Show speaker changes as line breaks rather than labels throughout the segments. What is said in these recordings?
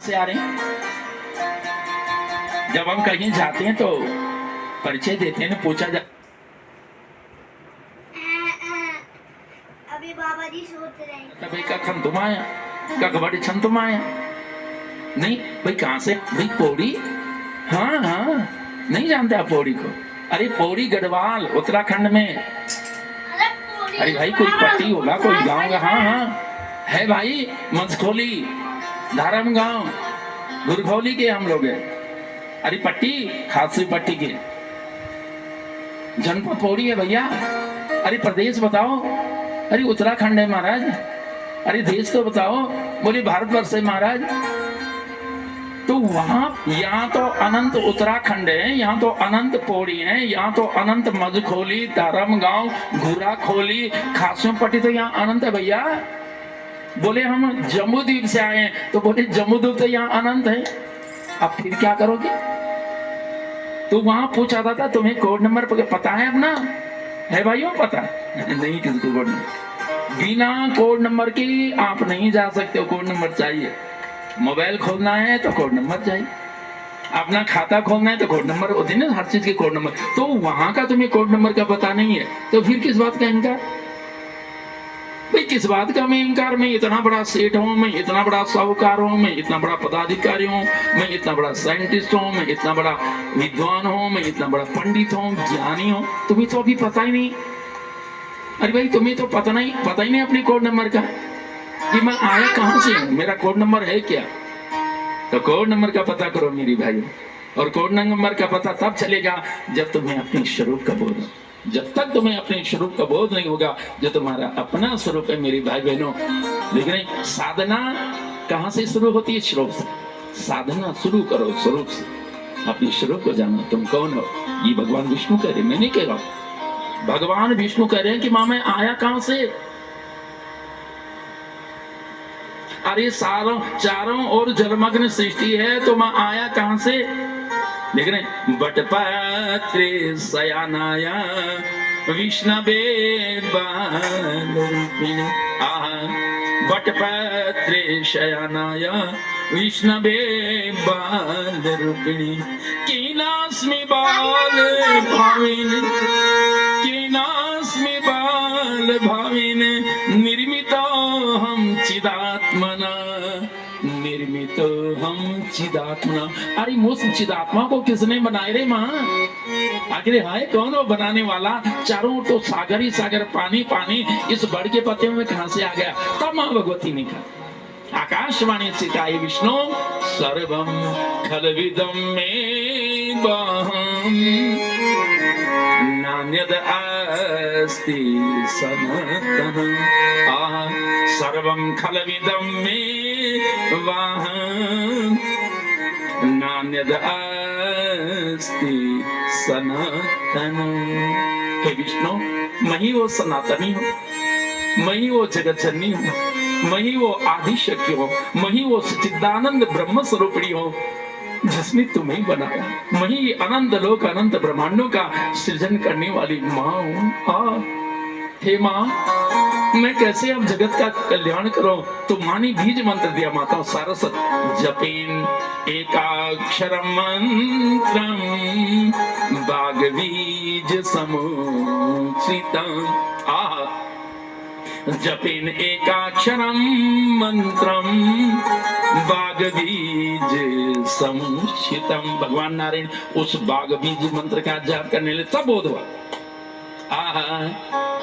से आ रहे हैं। जब हम कहीं जाते हैं तो परिचय देते हैं ना, पूछा जा
अभी बाबा जी सोच रहे हैं
भाई का खन तुम आया, का कबड्डी छन तुम आया। नहीं भाई, कहाँ से भाई? पौड़ी। हाँ हाँ, नहीं जानते आप पौड़ी को? अरे पौड़ी गढ़वाल उत्तराखंड में। अरे भाई कोई पट्टी होगा, कोई गाँव का। हाँ हाँ है भाई, मंचखोली, धारम गांव, गुरखौली के हम लोग हैं। अरे पट्टी, खासी पट्टी के जनपद पौड़ी है भैया। अरे प्रदेश बताओ? अरे उत्तराखंड है महाराज। अरे देश तो बताओ? बोले भारतवर्ष है महाराज। तो वहां यहाँ तो अनंत उत्तराखंड है, यहाँ तो अनंत पौड़ी है, यहाँ तो अनंत मधुखोली, धर्म गांव, घूराखोली, खासियों पट्टी, तो यहाँ अनंत है भैया। बोले हम जम्बूद्वीप से आए हैं, तो बोले जम्बूद्वीप तो यहाँ अनंत है। अब फिर क्या करोगे? तो वहां पूछा था तुम्हें कोड नंबर पता है अपना? है भाइयों पता? नहीं किसको कोड नंबर? बिना कोड नंबर के आप नहीं जा सकते हो। कोड नंबर चाहिए। मोबाइल खोलना है तो कोड नंबर चाहिए, अपना खाता खोलना है तो कोड नंबर होते हैं ना, हर चीज के कोड नंबर। तो वहां का तुम्हें कोड नंबर का पता नहीं है, तो फिर किस बात का इनकार भाई? किस बात का मैं इनकार? मैं इतना बड़ा सेठ हूँ, मैं इतना बड़ा साहूकार हूँ, मैं इतना बड़ा पदाधिकारी हूँ, मैं इतना बड़ा साइंटिस्ट हूँ, मैं इतना बड़ा विद्वान हूँ, मैं इतना बड़ा पंडित हूँ, ज्ञानी हूँ, तुम्हें तो अभी पता ही नहीं। अरे भाई तुम्हें तो पता ही नहीं अपने कोड नंबर का कि मैं आया कहाँ से हूँ, मेरा कोड नंबर है क्या। तो कोड नंबर का पता करो मेरी भाई। और कोड नंबर का पता तब चलेगा जब तुम्हें अपने स्वरूप का बोध हो। जब तक तुम्हें अपने स्वरूप का बोध नहीं होगा, जो तुम्हारा अपना स्वरूप है मेरी भाई बहनों। लेकिन साधना कहाँ से शुरू होती है? स्वरूप से। साधना शुरू करो स्वरूप से, अपने स्वरूप को जानो, तुम कौन हो। ये भगवान विष्णु कह रहे, मैं नहीं कह रहा हूं। भगवान विष्णु कह रहे हैं कि माँ मैं आया कहाँ से? अरे चारों ओर जलमग्न सृष्टि है, तो मैं आया कहाँ से? देख रहे, बटपत्रे शयनाय विष्णवे बालरूपिणे। बटपत्रे शयनाय विष्णवे बालरूपिणे। कीनास्मि बाल भाविने, कीनास्मि बाल भाविने, निर्मितो हम चिदात्मना, निर्मितो हम चिदात्मा। अरे मुझ चिदात्मा को किसने बनाए रे माँ? आखिर हाय कौन हो बनाने वाला? चारों तो सागर ही सागर, पानी पानी, इस बड़ के पत्ते में कहां से आ गया? तब माँ भगवती ने कहा, आकाशवाणी से कहा, विष्णु सर्वम खलविदम में बाहम नान्यद अस्ति सनातनम्। सर्वं खलविदं मे वाहं नान्यद अस्ति सनातनम्। हे विष्णु, मैं ही वो सनातनी हूँ, मैं ही वो जगत जननी हूँ, मैं ही वो आदि शक्ति हूँ, मैं ही वो सच्चिदानंद ब्रह्म स्वरूपिणी हूँ जिसने तुम्हें बनाया। मैं ही अनंत लोक अनंत ब्रह्मांडों का सृजन करने वाली माँ हूँ। हे माँ, मैं कैसे अब जगत का कल्याण करूं? तो माँ ने बीज मंत्र दिया, माता सारस्वत, जपेन एकाक्षरम मंत्रम बागबीज समुचितम। जपेन एकाक्षरम मंत्रम बागबीज समुचितम। भगवान नारायण उस बागबीज मंत्र का जाप करने लगे, तब बोध हुआ।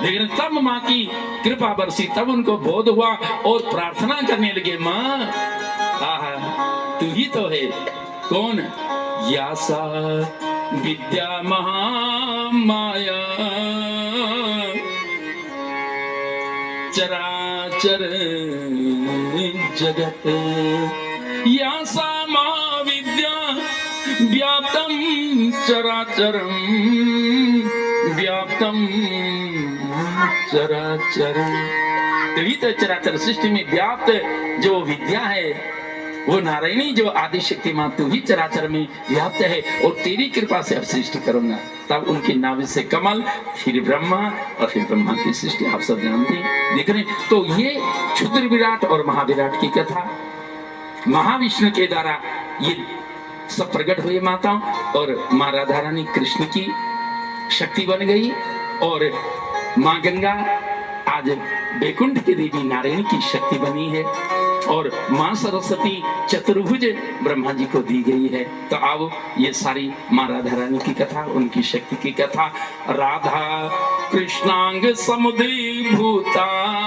लेकिन तब माँ की कृपा बरसी, तब उनको बोध हुआ और प्रार्थना करने लगे, माँ तू ही तो है। कौन? यासा विद्या महामाया चराचर जगत, यासा महाविद्या व्याप्तम चराचरम, व्याप्तम चराचरम। तभी तो चराचर सृष्टि में व्याप्त जो विद्या है, वो नारायणी जो आदि शक्ति माँ, तू ही चराचर में व्याप्त है। और तेरी कृपा से अब सृष्टि करूंगा। तब उनके नाभि से कमल, फिर ब्रह्मा, और फिर ब्रह्मा की सृष्टि आप सब जानते हैं, देख रहे। तो ये क्षुद्र विराट और महाविराट की कथा महाविष्णु के द्वारा ये सब प्रकट हुए माता, और माँ राधा रानी कृष्ण की शक्ति बन गई, और माँ गंगा आज बैकुंठ की देवी नारायण की शक्ति बनी है, और माँ सरस्वती चतुर्भुज ब्रह्मा जी को दी गई है। तो आओ ये सारी माँ राधा रानी की कथा, उनकी शक्ति की कथा। राधा कृष्णांग समुद्री भूता